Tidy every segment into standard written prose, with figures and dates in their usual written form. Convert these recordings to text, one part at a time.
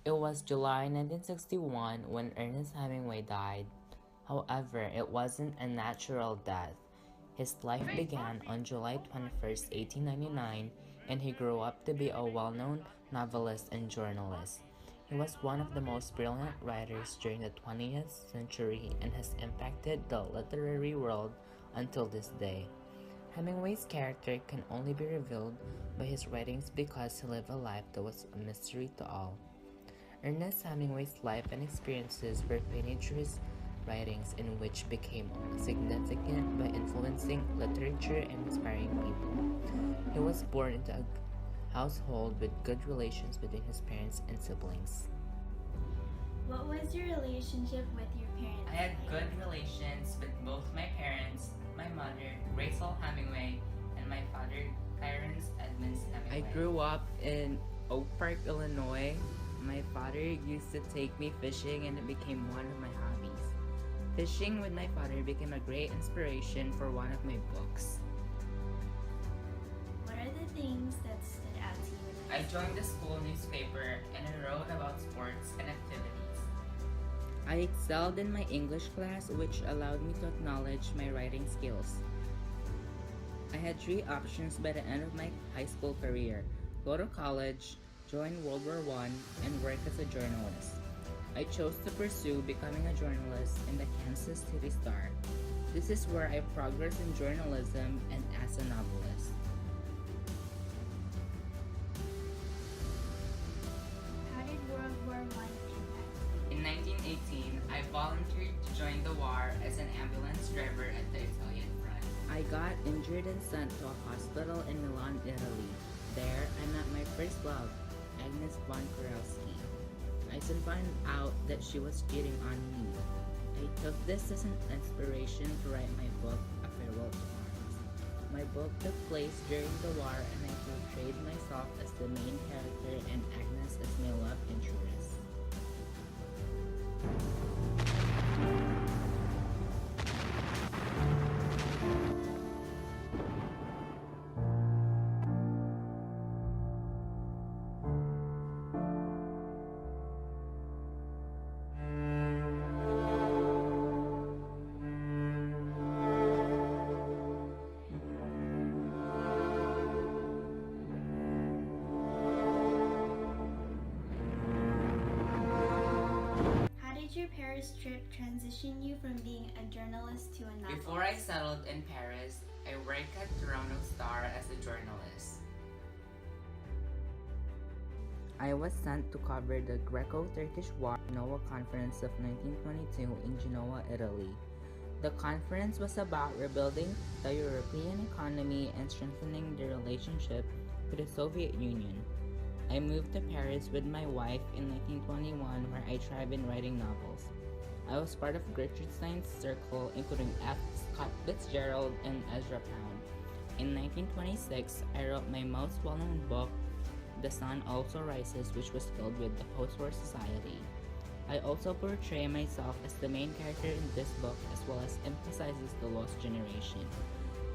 It was July 1961 when Ernest Hemingway died. However, it wasn't a natural death. His life began on July 21st, 1899, and he grew up to be a well-known novelist and journalist. He was one of the most brilliant writers during the 20th century and has impacted the literary world until this day. Hemingway's character can only be revealed by his writings because he lived a life that was a mystery to all. Ernest Hemingway's life and experiences were painted through his writings in which became significant by influencing literature and inspiring people. He was born into a household with good relations between his parents and siblings. What was your relationship with your parents? I had good relations with both my parents, my mother, Rachel Hemingway, and my father, Clarence Edmonds Hemingway. I grew up in Oak Park, Illinois. My father used to take me fishing and it became one of my hobbies. Fishing with my father became a great inspiration for one of my books. What are the things that stood out to you? I joined the school newspaper and I wrote about sports and activities. I excelled in my English class, which allowed me to acknowledge my writing skills. I had three options by the end of my high school career: go to college, join World War I, and work as a journalist. I chose to pursue becoming a journalist in the Kansas City Star. This is where I progressed in journalism and as a novelist. How did World War I impact you? In 1918, I volunteered to join the war as an ambulance driver at the Italian front. I got injured and sent to a hospital in Milan, Italy. There, I met my first love, Agnes von Kurowski. I soon found out that she was cheating on me. I took this as an inspiration to write my book, A Farewell to Arms. My book took place during the war and I portrayed myself as the main character and Agnes as my love interest. How did your Paris trip transition you from being a journalist to a novelist? Before I settled in Paris, I worked at Toronto Star as a journalist. I was sent to cover the Greco-Turkish War Genoa Conference of 1922 in Genoa, Italy. The conference was about rebuilding the European economy and strengthening the relationship with the Soviet Union. I moved to Paris with my wife in 1921 where I thrived in writing novels. I was part of Gertrude Stein's circle including F. Scott Fitzgerald and Ezra Pound. In 1926, I wrote my most well-known book, The Sun Also Rises, which was filled with the post-war society. I also portray myself as the main character in this book as well as emphasizes the lost generation.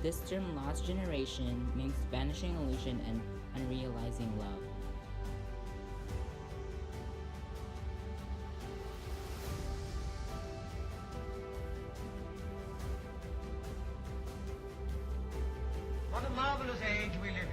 This term lost generation means vanishing illusion and unrealizing love. What a marvelous age we live in.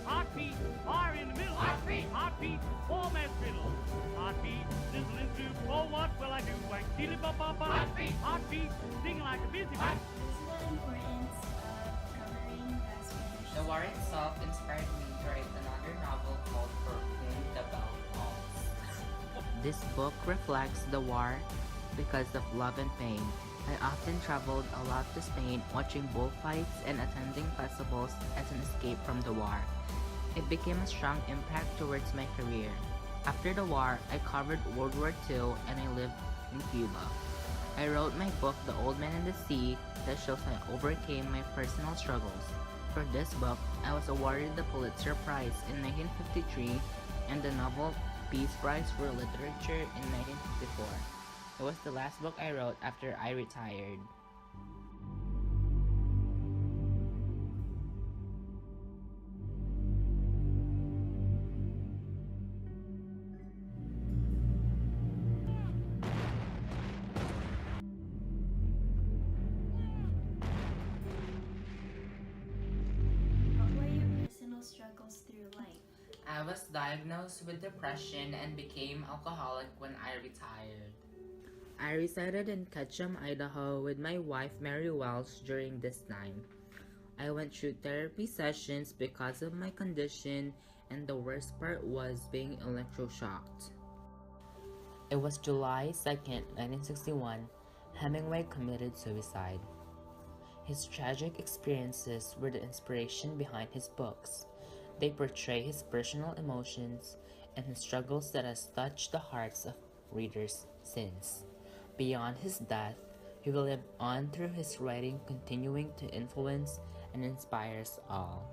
Heartbeat, fire in the middle. Heartbeat, four-man fiddle. Heartbeat, sizzling through. Oh, what will I do? Wang, dilly, ba, ba, ba. Heartbeat, singing like a busy bee. What's the importance of covering the Spanish? The war itself inspired me to write another novel called For Whom the Bell Calls. This book reflects the war because of love and pain. I often traveled a lot to Spain, watching bullfights and attending festivals as an escape from the war. It became a strong impact towards my career. After the war, I covered World War II and I lived in Cuba. I wrote my book, The Old Man and the Sea, that shows I overcame my personal struggles. For this book, I was awarded the Pulitzer Prize in 1953 and the Nobel Peace Prize for Literature in 1954. It was the last book I wrote after I retired. What were your personal struggles through life? I was diagnosed with depression and became alcoholic when I retired. I resided in Ketchum, Idaho with my wife Mary Welsh during this time. I went through therapy sessions because of my condition, and the worst part was being electroshocked. It was July 2nd, 1961. Hemingway committed suicide. His tragic experiences were the inspiration behind his books. They portray his personal emotions and his struggles that has touched the hearts of readers since. Beyond his death, he will live on through his writing, continuing to influence and inspire us all.